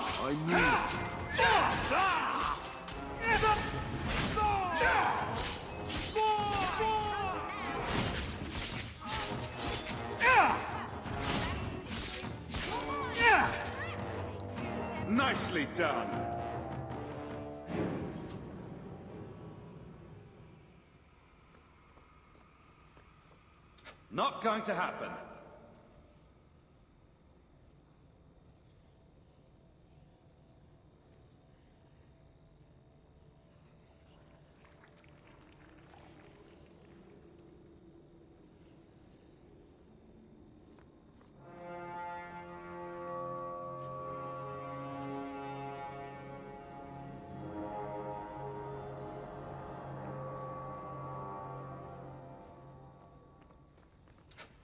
I move. Nicely done. Not going to happen.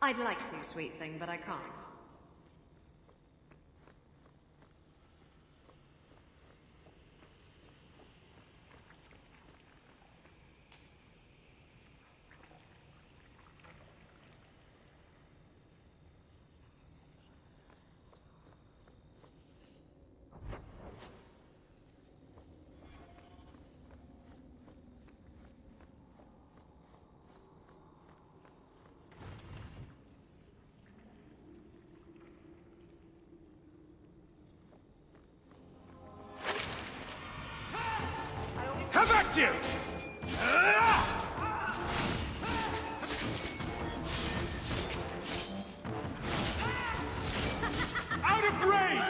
I'd like to, sweet thing, but I can't. Come at you! Out of range!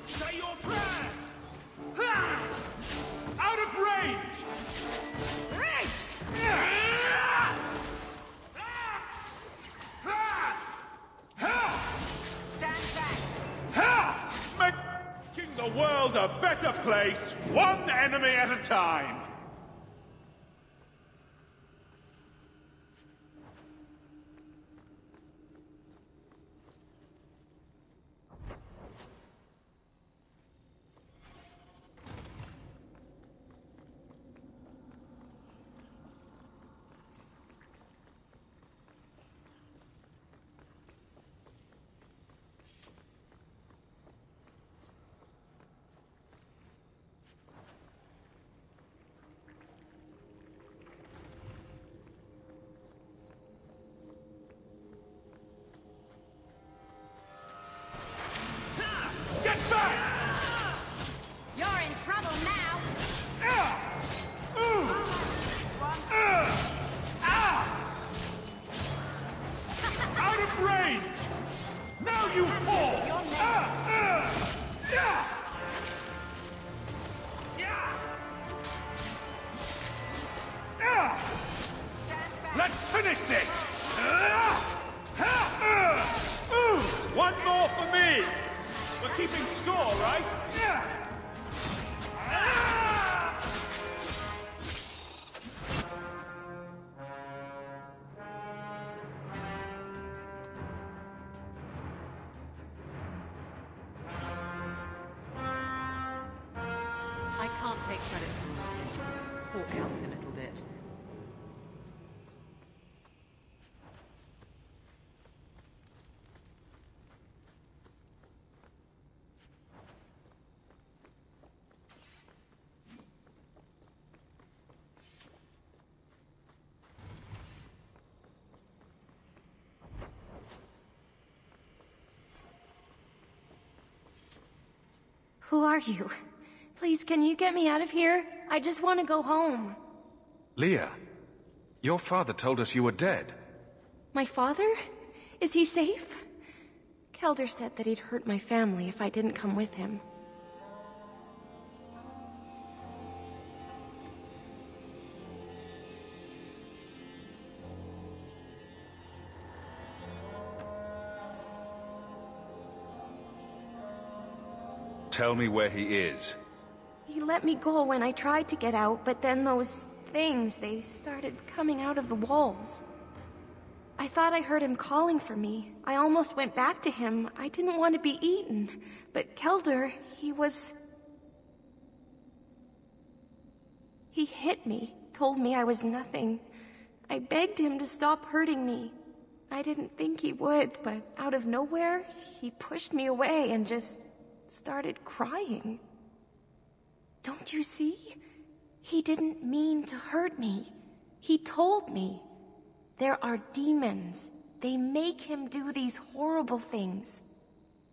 Say your prayers! Out of range! Making the world a better place, one enemy at a time! Get back! You're in trouble now! Out of range! Now you fall! Let's finish this! One more for me! We're keeping score, right? I can't take credit for all this. Hawk helped a little bit. Who are you? Please, can you get me out of here? I just want to go home. Leah, your father told us you were dead. My father? Is he safe? Kelder said that he'd hurt my family if I didn't come with him. Tell me where he is. He let me go when I tried to get out, but then those things, they started coming out of the walls. I thought I heard him calling for me. I almost went back to him. I didn't want to be eaten. But Kelder, he hit me, told me I was nothing. I begged him to stop hurting me. I didn't think he would, but out of nowhere, he pushed me away and just started crying. Don't you see? He didn't mean to hurt me. He told me. There are demons. They make him do these horrible things.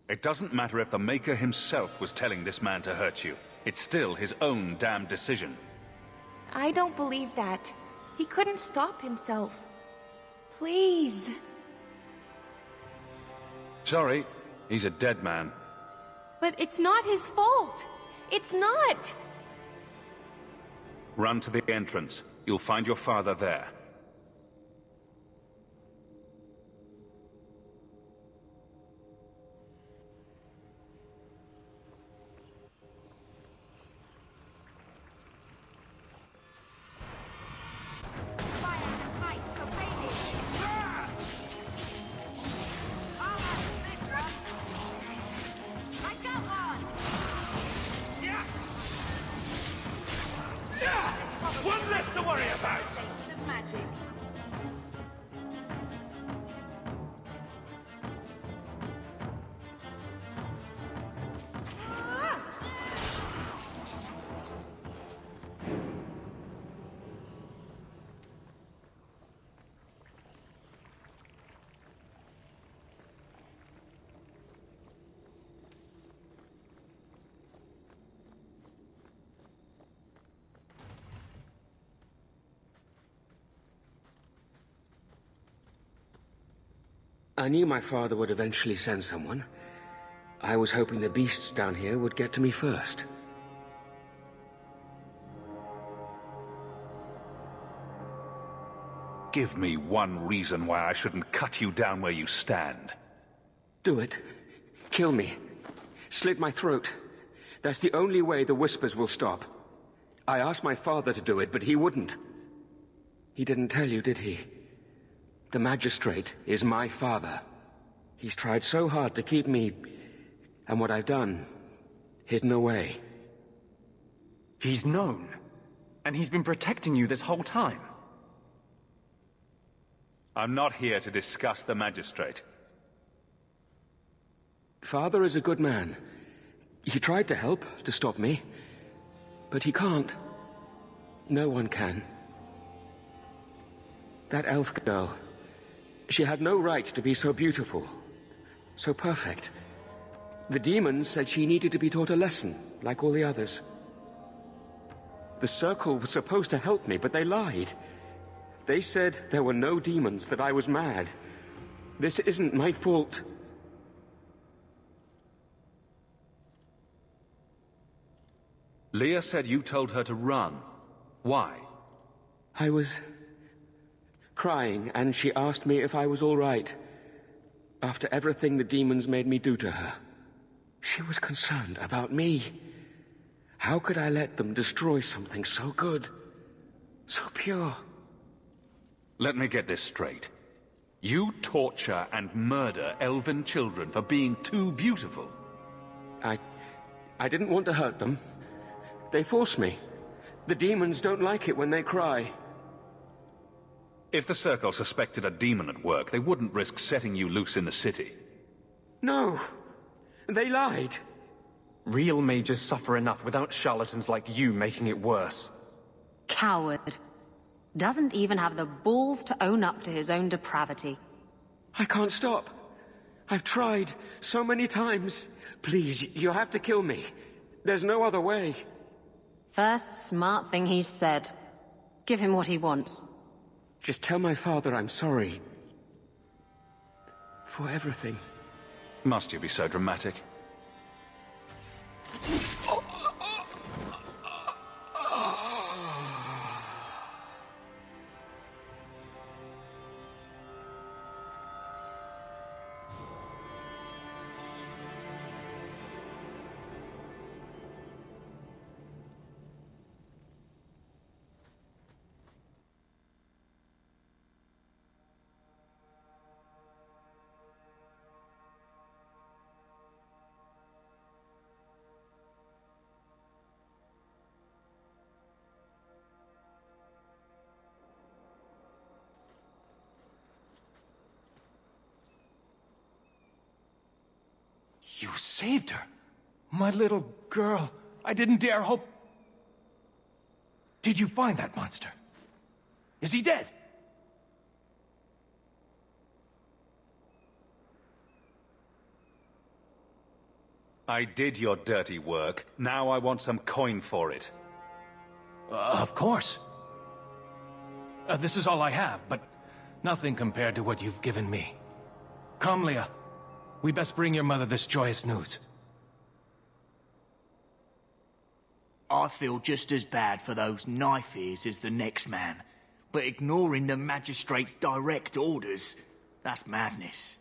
It doesn't matter if the Maker himself was telling this man to hurt you. It's still his own damn decision. I don't believe that. He couldn't stop himself. Please. Sorry, he's a dead man. But it's not his fault. It's not. Run to the entrance. You'll find your father there. One less to worry about! I knew my father would eventually send someone. I was hoping the beasts down here would get to me first. Give me one reason why I shouldn't cut you down where you stand. Do it. Kill me. Slit my throat. That's the only way the whispers will stop. I asked my father to do it, but he wouldn't. He didn't tell you, did he? The magistrate is my father. He's tried so hard to keep me, and what I've done, hidden away. He's known, and he's been protecting you this whole time. I'm not here to discuss the magistrate. Father is a good man. He tried to help, to stop me, but he can't. No one can. That elf girl, she had no right to be so beautiful, so perfect. The demons said she needed to be taught a lesson, like all the others. The Circle was supposed to help me, but they lied. They said there were no demons, that I was mad. This isn't my fault. Leah said you told her to run. Why? I was crying, and she asked me if I was all right. After everything the demons made me do to her. She was concerned about me. How could I let them destroy something so good, so pure? Let me get this straight. You torture and murder elven children for being too beautiful. I didn't want to hurt them. They forced me. The demons don't like it when they cry. If the Circle suspected a demon at work, they wouldn't risk setting you loose in the city. No. They lied. Real mages suffer enough without charlatans like you making it worse. Coward. Doesn't even have the balls to own up to his own depravity. I can't stop. I've tried so many times. Please, you have to kill me. There's no other way. First smart thing he's said. Give him what he wants. Just tell my father I'm sorry. For everything. Must you be so dramatic? You saved her. My little girl. I didn't dare hope... Did you find that monster? Is he dead? I did your dirty work. Now I want some coin for it. Of course. This is all I have, but nothing compared to what you've given me. Come, Leah. We best bring your mother this joyous news. I feel just as bad for those knife ears as the next man. But ignoring the magistrate's direct orders, that's madness.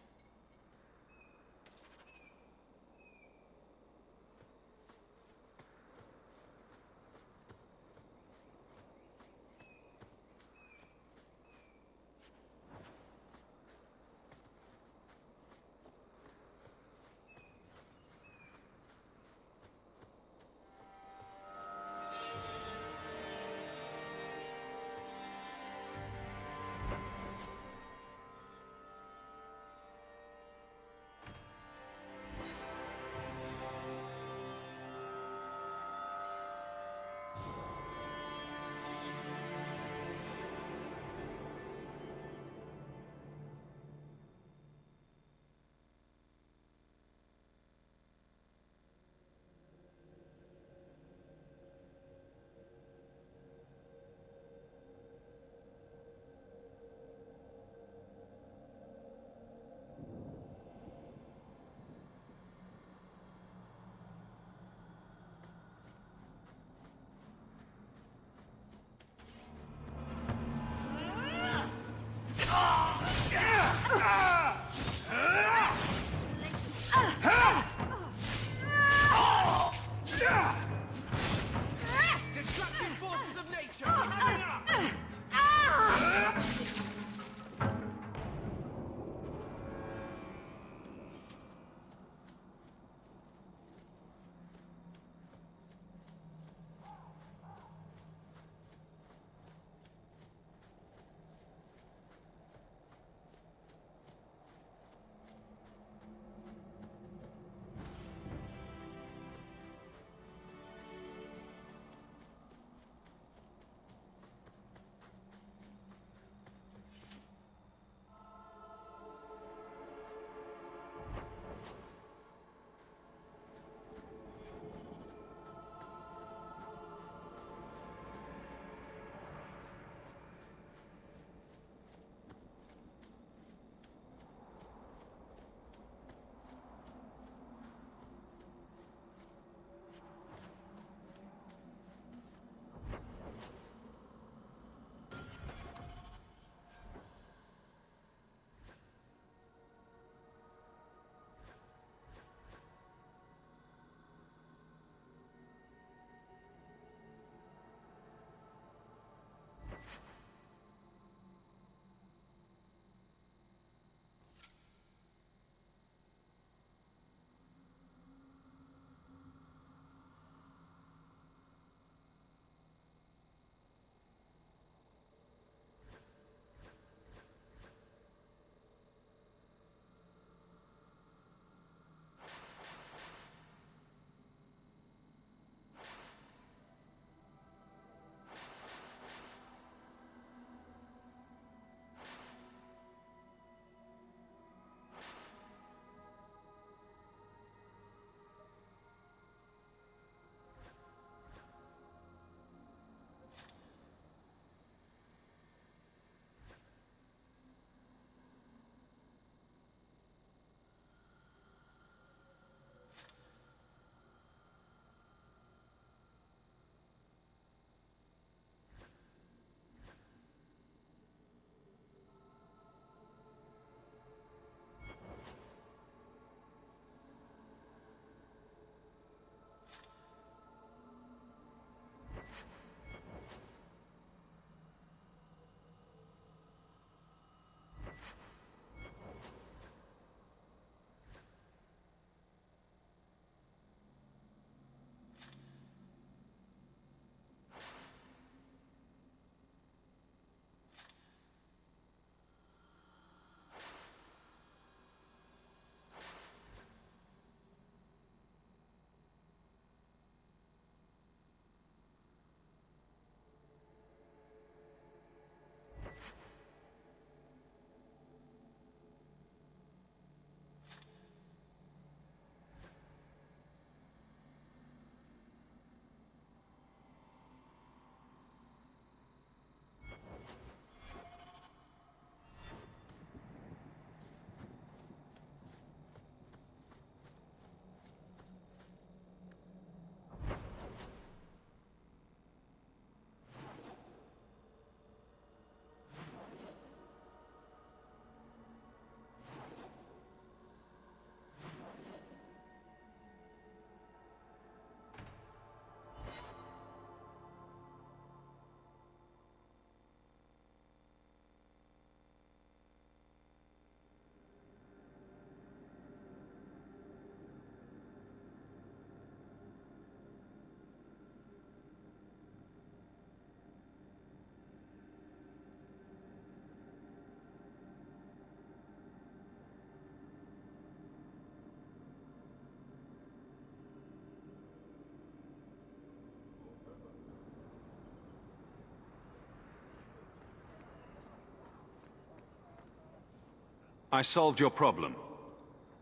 I solved your problem.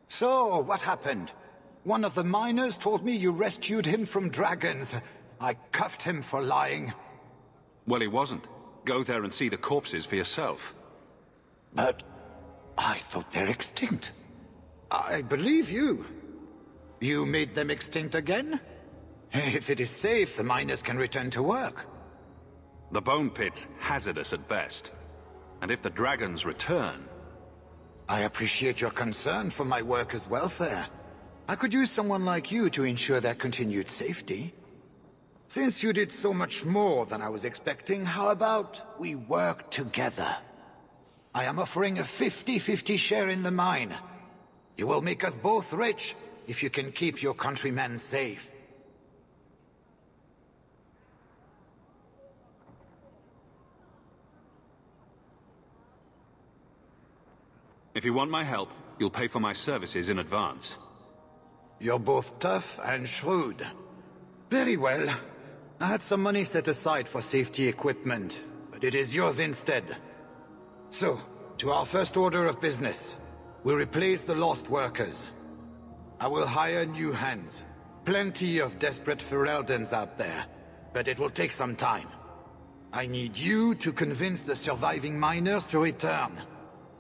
So, what happened? One of the miners told me you rescued him from dragons. I cuffed him for lying. Well, he wasn't. Go there and see the corpses for yourself. But I thought they're extinct. I believe you. You made them extinct again? If it is safe, the miners can return to work. The bone pit's hazardous at best. And if the dragons return... I appreciate your concern for my workers' welfare. I could use someone like you to ensure their continued safety. Since you did so much more than I was expecting, how about we work together? I am offering a 50-50 share in the mine. You will make us both rich if you can keep your countrymen safe. If you want my help, you'll pay for my services in advance. You're both tough and shrewd. Very well. I had some money set aside for safety equipment, but it is yours instead. So, to our first order of business. We replace the lost workers. I will hire new hands. Plenty of desperate Ferelden's out there, but it will take some time. I need you to convince the surviving miners to return.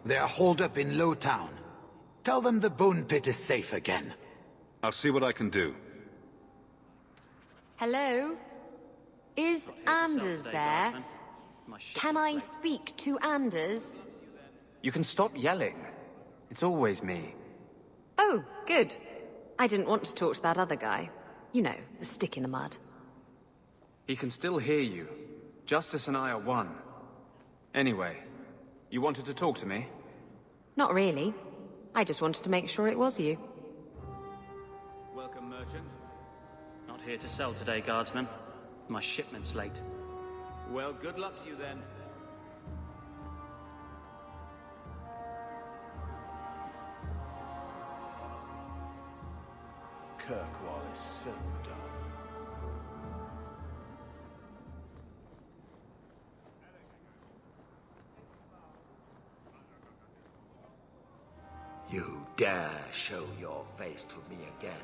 They are holed up in Lowtown. Tell them the bone pit is safe again. I'll see what I can do. Hello? Is Anders there? Can I speak to Anders? You can stop yelling. It's always me. Oh, good. I didn't want to talk to that other guy. You know, the stick in the mud. He can still hear you. Justice and I are one. Anyway, you wanted to talk to me? Not really. I just wanted to make sure it was you. Welcome, merchant. Not here to sell today, guardsman. My shipment's late. Well, good luck to you then. Kirkwall is so dull. You dare show your face to me again.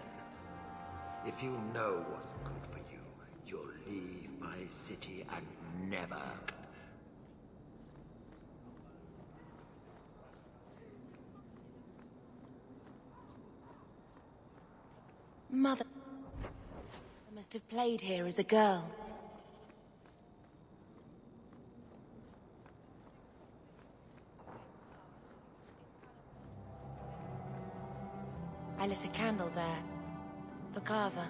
If you know what's good for you, you'll leave my city and never... Mother... I must have played here as a girl. I lit a candle there. For Carver.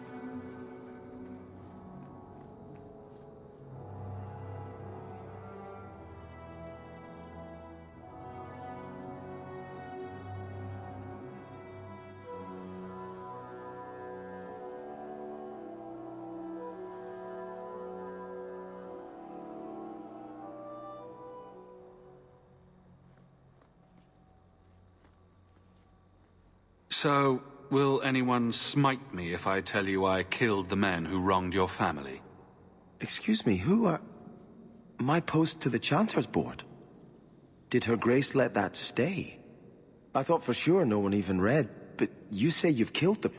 So, will anyone smite me if I tell you I killed the men who wronged your family? Excuse me, who are... My post to the Chanter's board? Did Her Grace let that stay? I thought for sure no one even read, but you say you've killed them.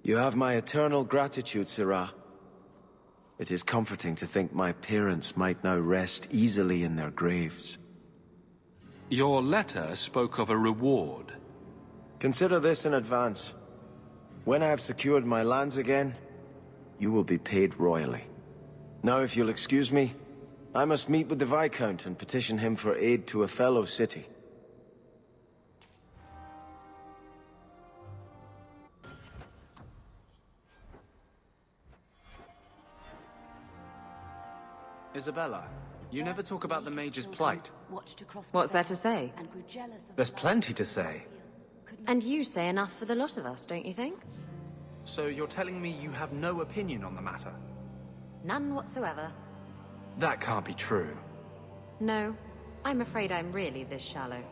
You have my eternal gratitude, Sirah. It is comforting to think my parents might now rest easily in their graves. Your letter spoke of a reward. Consider this in advance. When I have secured my lands again, you will be paid royally. Now, if you'll excuse me, I must meet with the Viscount and petition him for aid to a fellow city. Isabella, you never talk about the Mage's plight. What's there to say? There's plenty to say. And you say enough for the lot of us, don't you think? So you're telling me you have no opinion on the matter? None whatsoever. That can't be true. No, I'm afraid I'm really this shallow.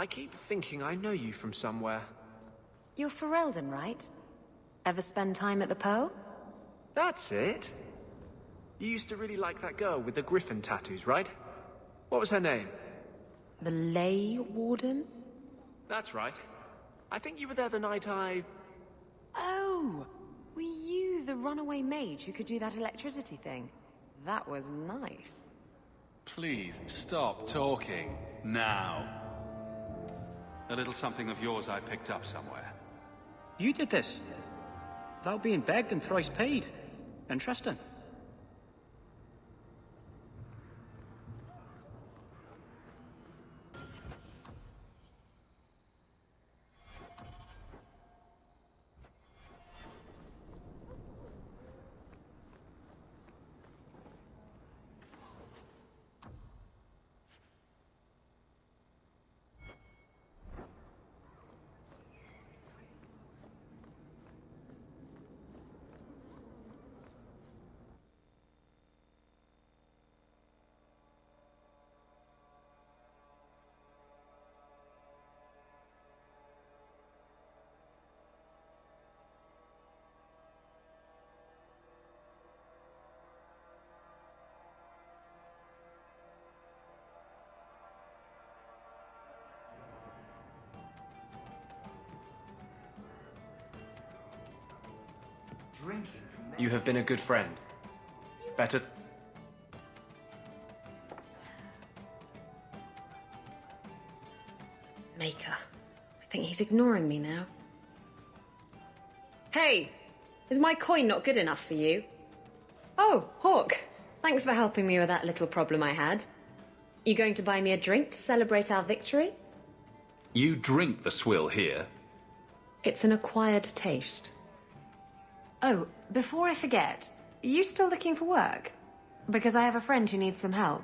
I keep thinking I know you from somewhere. You're Ferelden, right? Ever spend time at the Pearl? That's it. You used to really like that girl with the griffin tattoos, right? What was her name? The Ley Warden? That's right. I think you were there the night I... Oh! Were you the runaway mage who could do that electricity thing? That was nice. Please, stop talking. Now. A little something of yours I picked up somewhere. You did this. Without being begged and thrice paid. Interesting. You have been a good friend. Better... Maker. I think he's ignoring me now. Hey! Is my coin not good enough for you? Oh, Hawk. Thanks for helping me with that little problem I had. You going to buy me a drink to celebrate our victory? You drink the swill here. It's an acquired taste. Oh, before I forget, are you still looking for work? Because I have a friend who needs some help.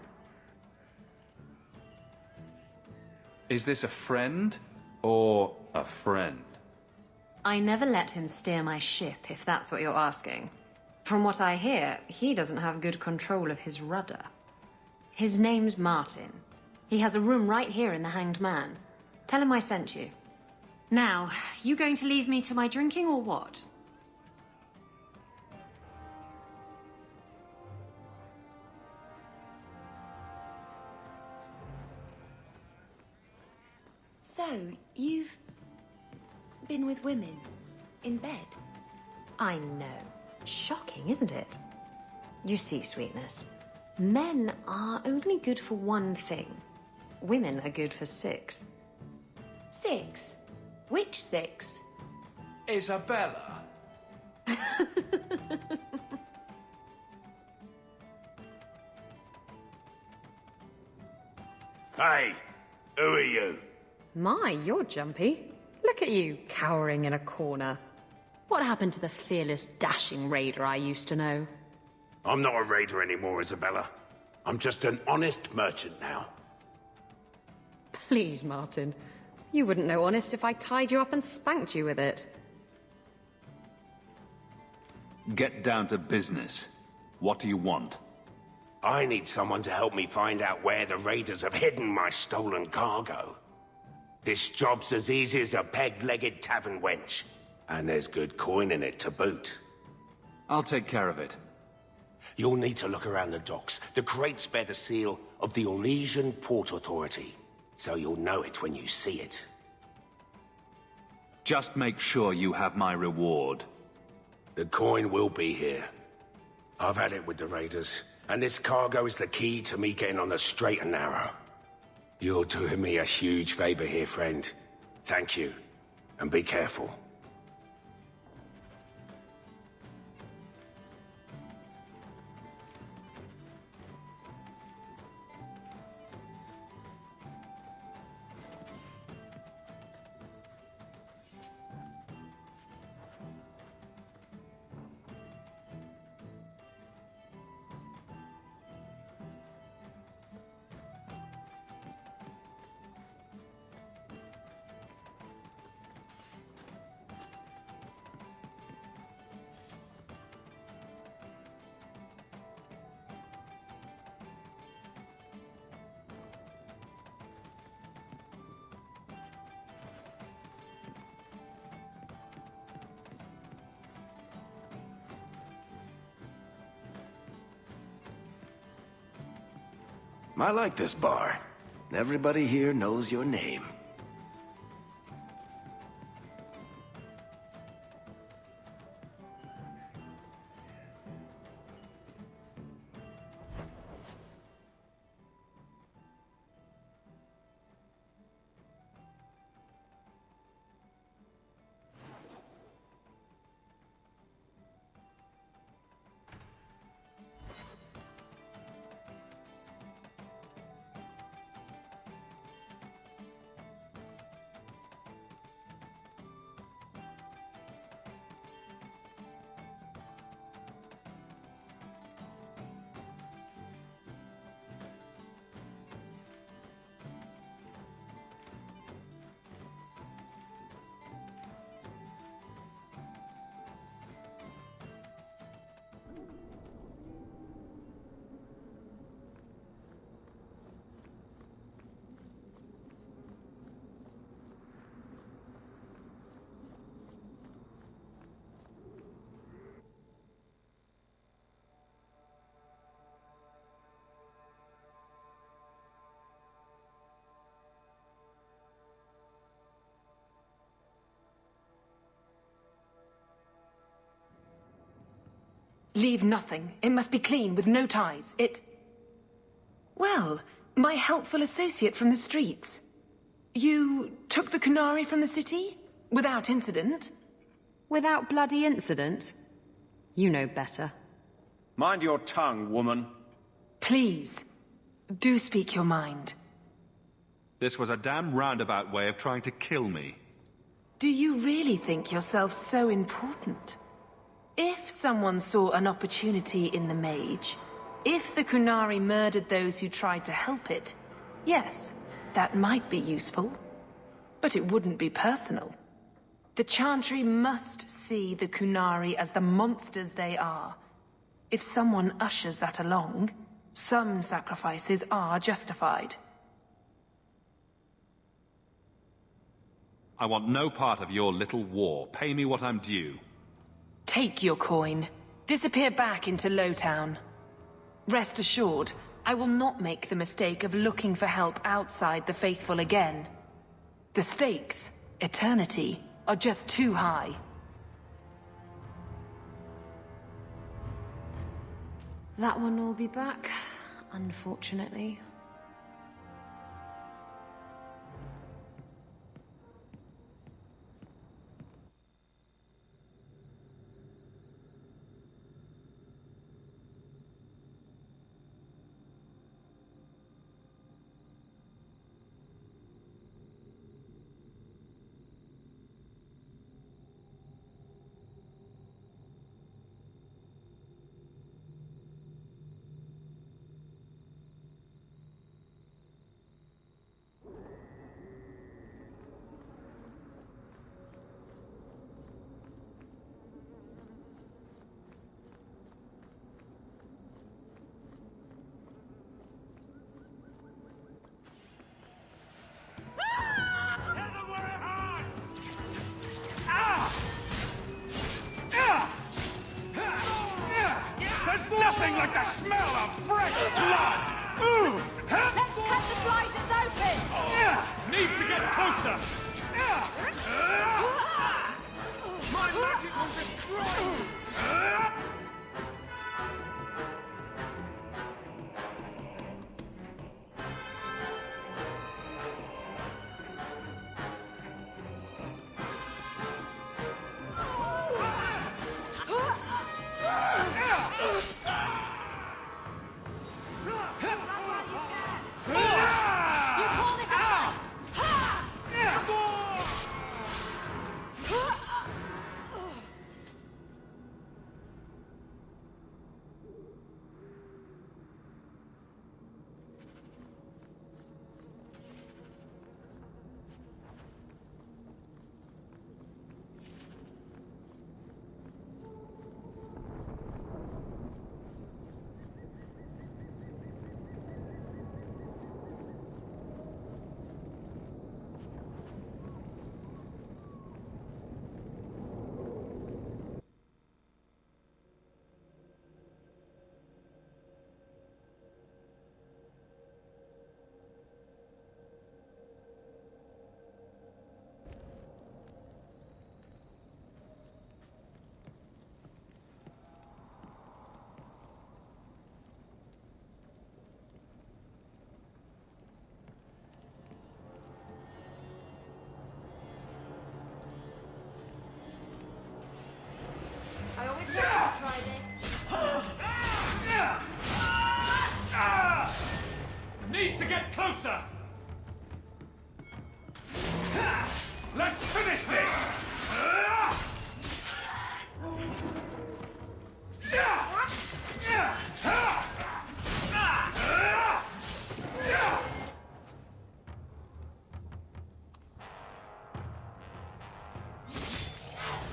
Is this a friend or a friend? I never let him steer my ship, if that's what you're asking. From what I hear, he doesn't have good control of his rudder. His name's Martin. He has a room right here in the Hanged Man. Tell him I sent you. Now, you going to leave me to my drinking or what? So, you've been with women in bed? I know. Shocking, isn't it? You see, Sweetness, men are only good for one thing. Women are good for 6. 6? Which 6? Isabella. Hey, who are you? My, you're jumpy. Look at you, cowering in a corner. What happened to the fearless, dashing raider I used to know? I'm not a raider anymore, Isabella. I'm just an honest merchant now. Please, Martin. You wouldn't know honest if I tied you up and spanked you with it. Get down to business. What do you want? I need someone to help me find out where the raiders have hidden my stolen cargo. This job's as easy as a peg-legged tavern wench. And there's good coin in it to boot. I'll take care of it. You'll need to look around the docks. The crates bear the seal of the Orlesian Port Authority, so you'll know it when you see it. Just make sure you have my reward. The coin will be here. I've had it with the raiders, and this cargo is the key to me getting on the straight and narrow. You're doing me a huge favor here, friend. Thank you, and be careful. I like this bar. Everybody here knows your name. Leave nothing. It must be clean, with no ties. Well, my helpful associate from the streets. You took the Qunari from the city? Without incident? Without bloody incident? You know better. Mind your tongue, woman. Please, do speak your mind. This was a damn roundabout way of trying to kill me. Do you really think yourself so important? If someone saw an opportunity in the mage, if the Qunari murdered those who tried to help it, yes, that might be useful. But it wouldn't be personal. The Chantry must see the Qunari as the monsters they are. If someone ushers that along, some sacrifices are justified. I want no part of your little war. Pay me what I'm due. Take your coin. Disappear back into Lowtown. Rest assured, I will not make the mistake of looking for help outside the Faithful again. The stakes, eternity, are just too high. That one will be back, unfortunately. There's nothing like the smell of fresh blood! Ooh. Let's cut the blighters open! Need to get closer! My magic will destroy you!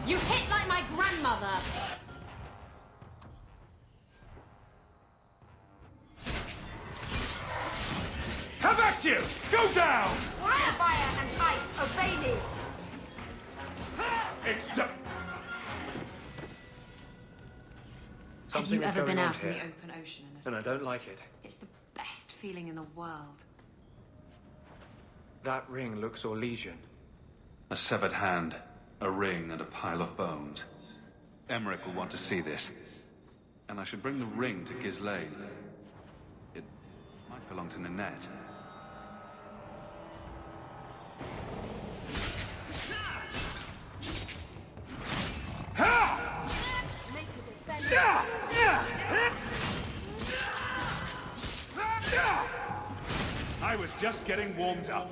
You hit like my grandmother! Have at you! Go down! Fire and ice, obey me! It's done! Have you ever been out in the open ocean in a And I don't like it. It's the best feeling in the world. That ring looks Orlesian. A severed hand, a ring, and a pile of bones. Emmerich will want to see this. And I should bring the ring to Ghislaine. It might belong to Ninette. I was just getting warmed up.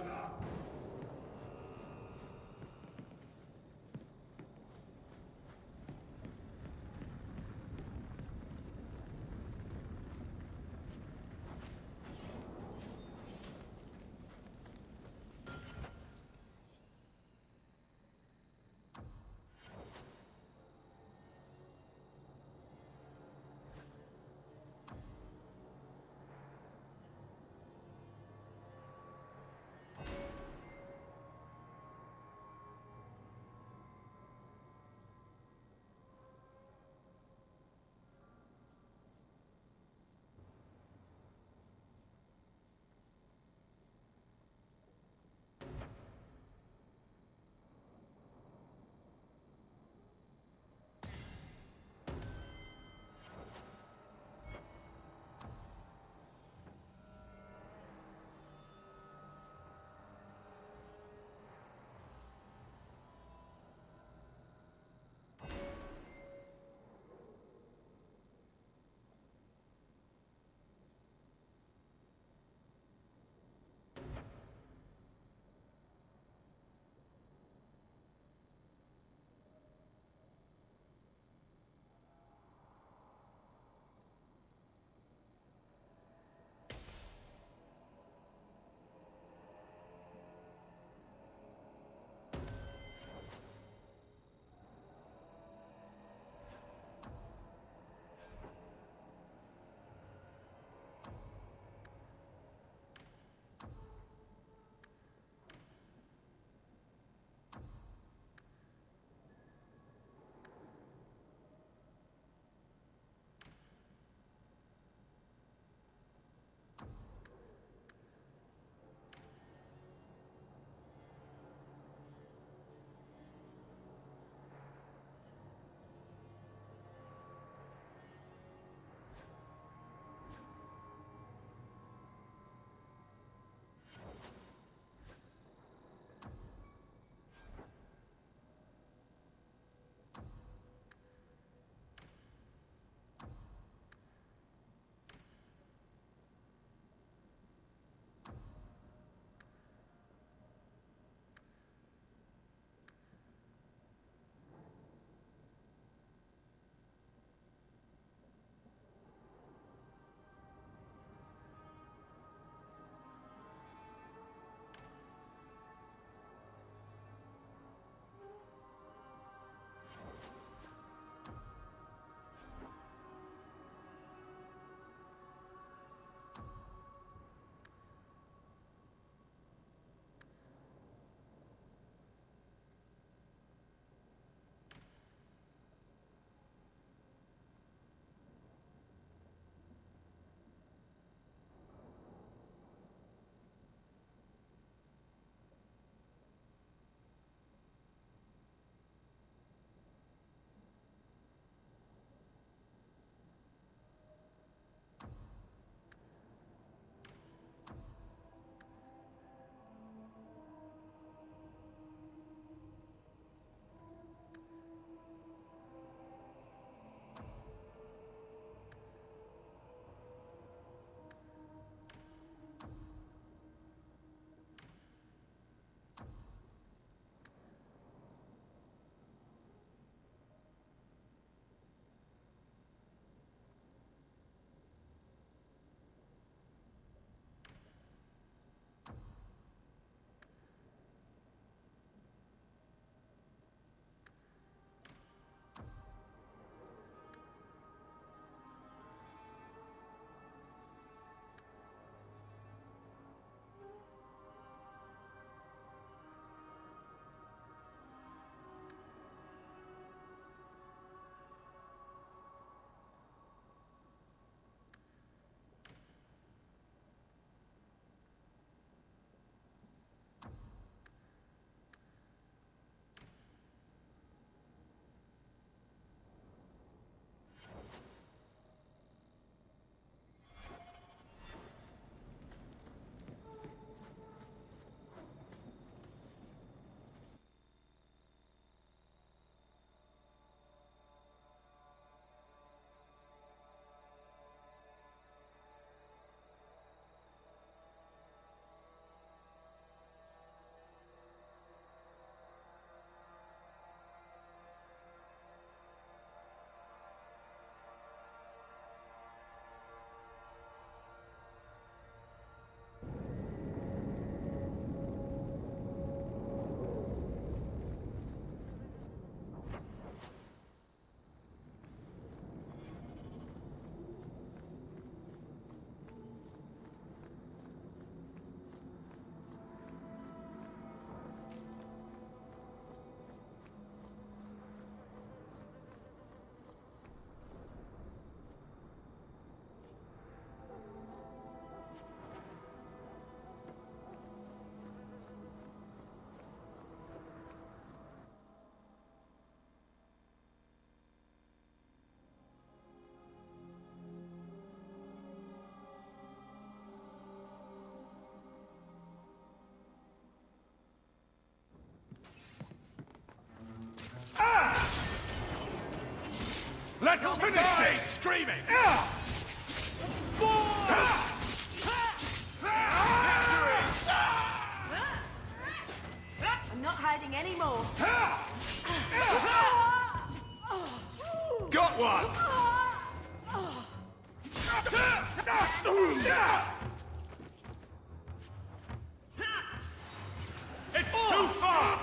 Let's finish this! Screaming! I'm not hiding anymore. Got one! It's too far!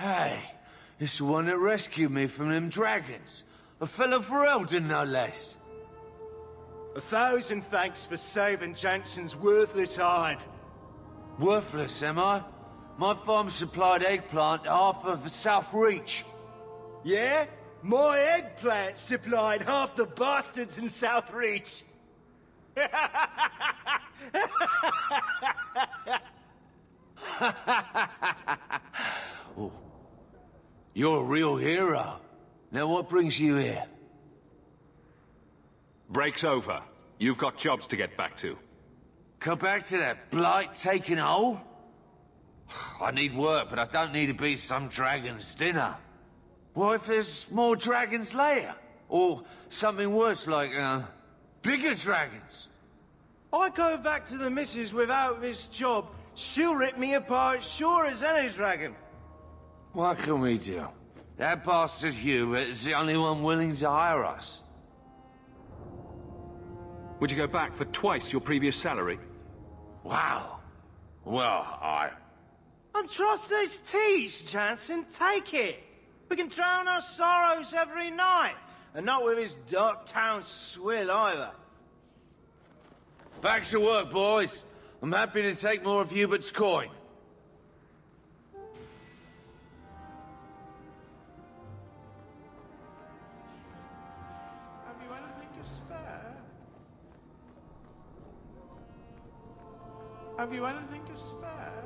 Hey, it's the one that rescued me from them dragons. A fellow for Eldon, no less. 1,000 thanks for saving Jansen's worthless hide. Worthless, am I? My farm supplied eggplant to half of the South Reach. Yeah? My eggplant supplied half the bastards in South Reach. Oh. You're a real hero. Now what brings you here? Break's over. You've got jobs to get back to. Come back to that blight taking hold? I need work, but I don't need to be some dragon's dinner. What if there's more dragons later? Or something worse like, bigger dragons? I go back to the missus without this job. She'll rip me apart sure as any dragon. What can we do? That bastard Hubert is the only one willing to hire us. Would you go back for twice your previous salary? Wow. Well, And trust his teeth, Jansen. Take it. We can drown our sorrows every night. And not with his dark town swill either. Back to work, boys. I'm happy to take more of Hubert's coin. Have you anything to spare? Have you anything to spare?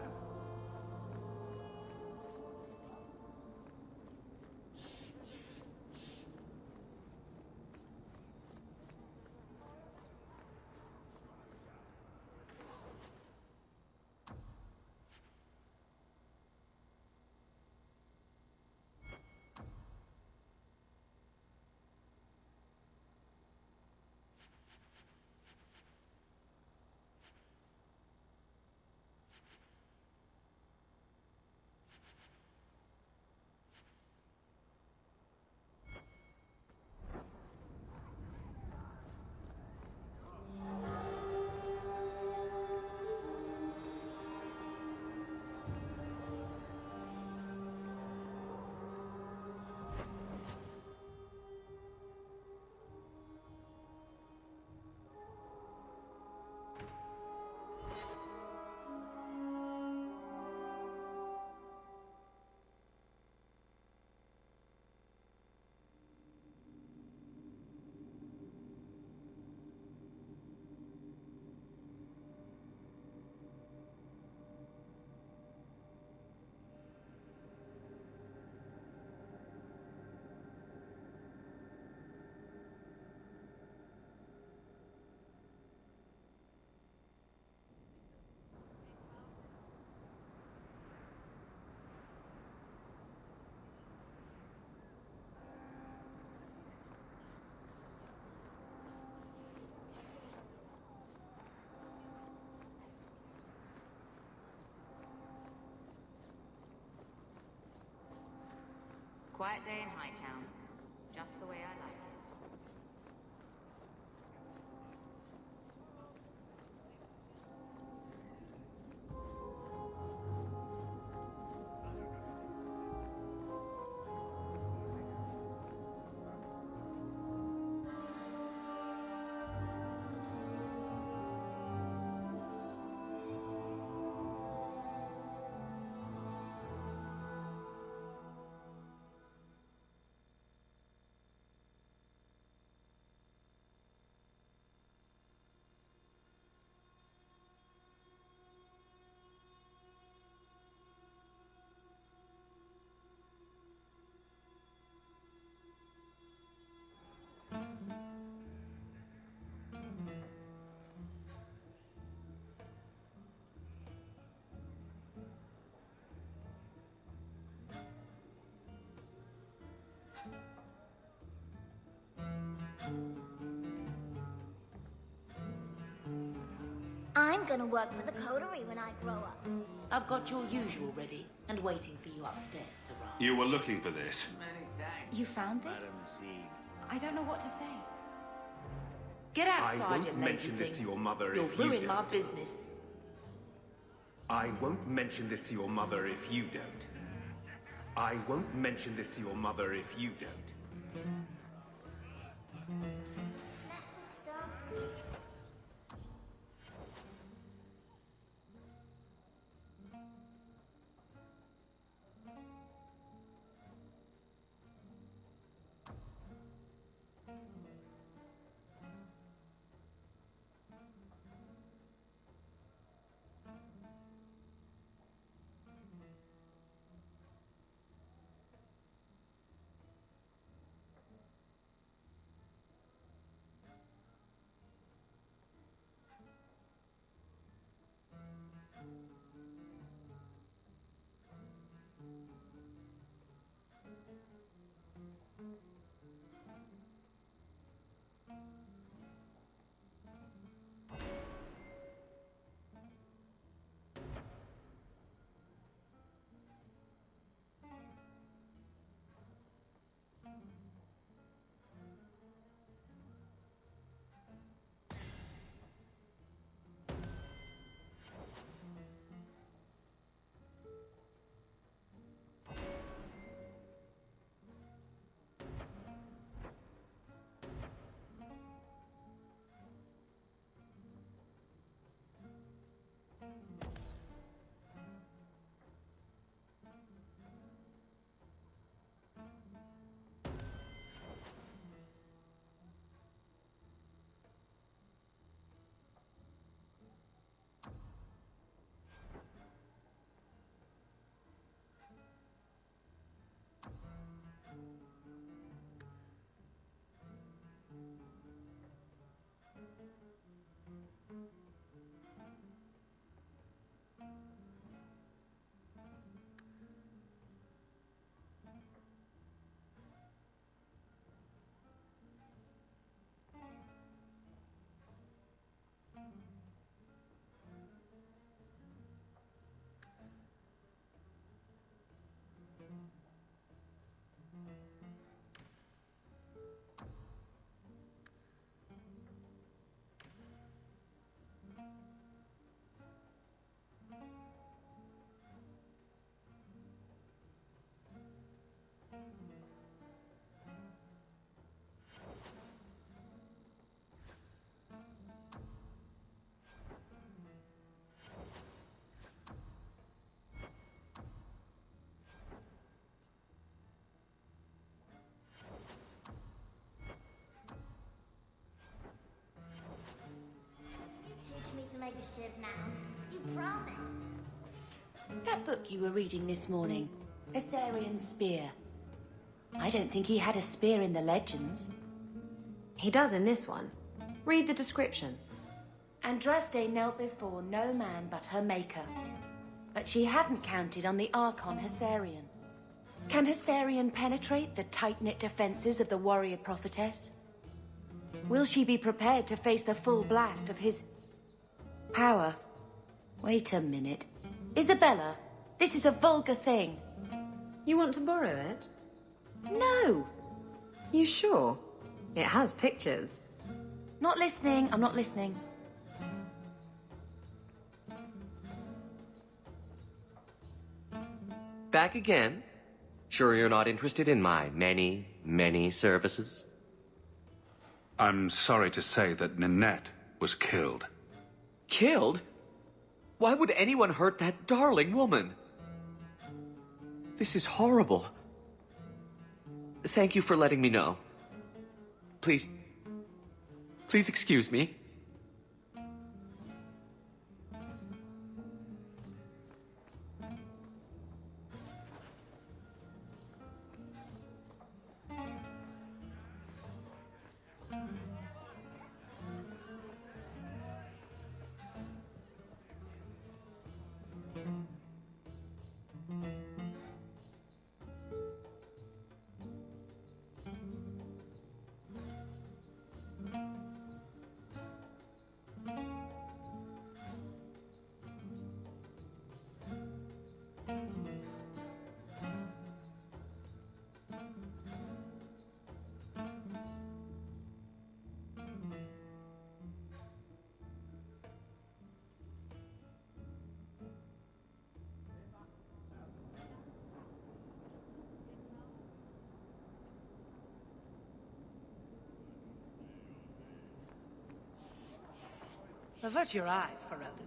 Quiet day in Hightown. Just the way I like it. I'm gonna work for the coterie when I grow up. I've got your usual ready and waiting for you upstairs, Sarah. You were looking for this. You found this? I don't know what to say. Get I outside, won't you mention lazy this thing. to your mother You'll if you ruin my don't. business. I won't mention this to your mother if you don't. I won't mention this to your mother if you don't. Teach me to make a shiv now. You promised. That book you were reading this morning, Hessarian's Spear. I don't think he had a spear in the legends. He does in this one. Read the description. Andraste knelt before no man but her maker. But she hadn't counted on the Archon Hessarian. Can Hessarian penetrate the tight-knit defenses of the warrior prophetess? Will she be prepared to face the full blast of his power? Wait a minute. Isabella, this is a vulgar thing. You want to borrow it? No! You sure? It has pictures. Not listening, I'm not listening. Back again? Sure you're not interested in my many, many services? I'm sorry to say that Ninette was killed. Killed? Why would anyone hurt that darling woman? This is horrible. Thank you for letting me know. Please excuse me. Avert your eyes, Ferelden.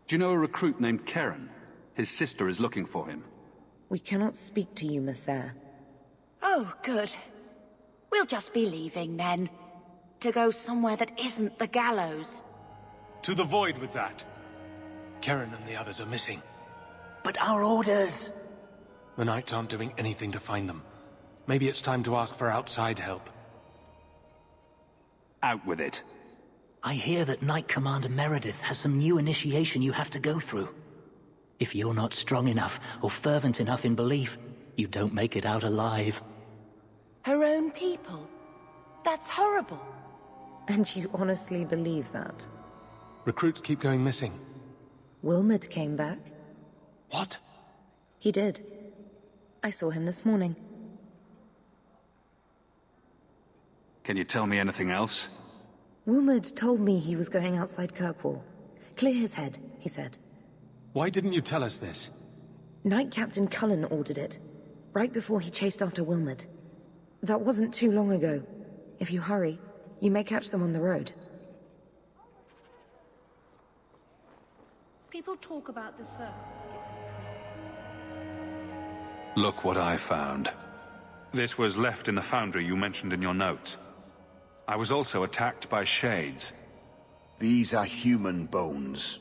Do you know a recruit named Keren? His sister is looking for him. We cannot speak to you, Messer. Oh, good. We'll just be leaving then. To go somewhere that isn't the gallows. To the void with that. Keren and the others are missing. But our orders... The Knights aren't doing anything to find them. Maybe it's time to ask for outside help. Out with it. I hear that Knight Commander Meredith has some new initiation you have to go through. If you're not strong enough or fervent enough in belief, you don't make it out alive. Her own people? That's horrible. And you honestly believe that? Recruits keep going missing. Wilmot came back? What? He did. I saw him this morning. Can you tell me anything else? Wilmerd told me he was going outside Kirkwall. Clear his head, he said. Why didn't you tell us this? Knight Captain Cullen ordered it, right before he chased after Wilmerd. That wasn't too long ago. If you hurry, you may catch them on the road. People talk about the Sir. It's a prison. Look what I found. This was left in the foundry you mentioned in your notes. I was also attacked by shades. These are human bones.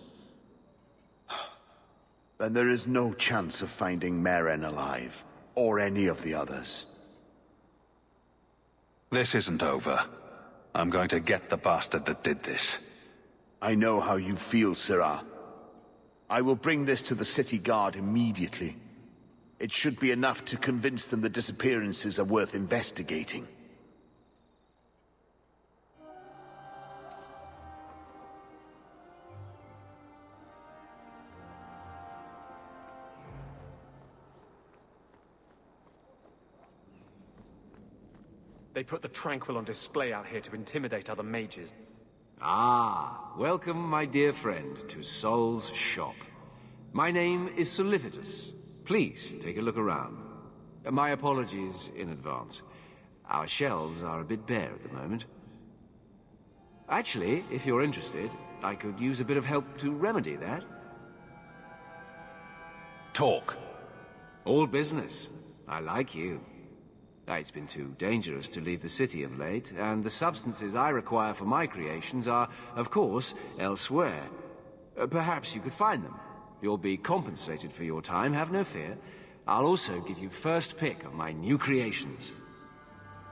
Then there is no chance of finding Meren alive, or any of the others. This isn't over. I'm going to get the bastard that did this. I know how you feel, Sirrah. I will bring this to the city guard immediately. It should be enough to convince them the disappearances are worth investigating. They put the Tranquil on display out here to intimidate other mages. Ah, welcome, my dear friend, to Sol's shop. My name is Solivitus. Please, take a look around. My apologies in advance. Our shelves are a bit bare at the moment. Actually, if you're interested, I could use a bit of help to remedy that. Talk. All business. I like you. It's been too dangerous to leave the city of late, and the substances I require for my creations are, of course, elsewhere. Perhaps you could find them. You'll be compensated for your time, have no fear. I'll also give you first pick of my new creations.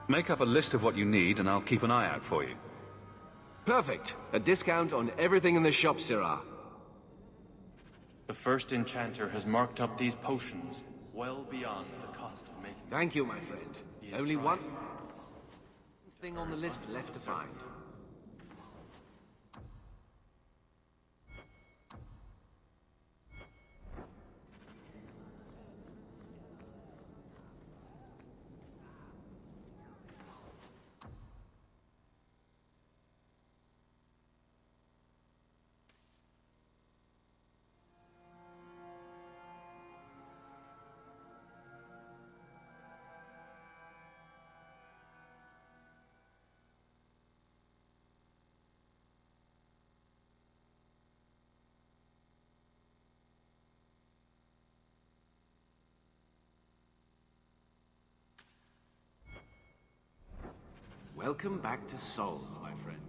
Make up a list of what you need, and I'll keep an eye out for you. Perfect. A discount on everything in the shop, Sirrah. The first enchanter has marked up these potions well beyond the cost of making them. Thank you, my friend. Only one thing on the list left to find. Welcome back to Souls, my friend.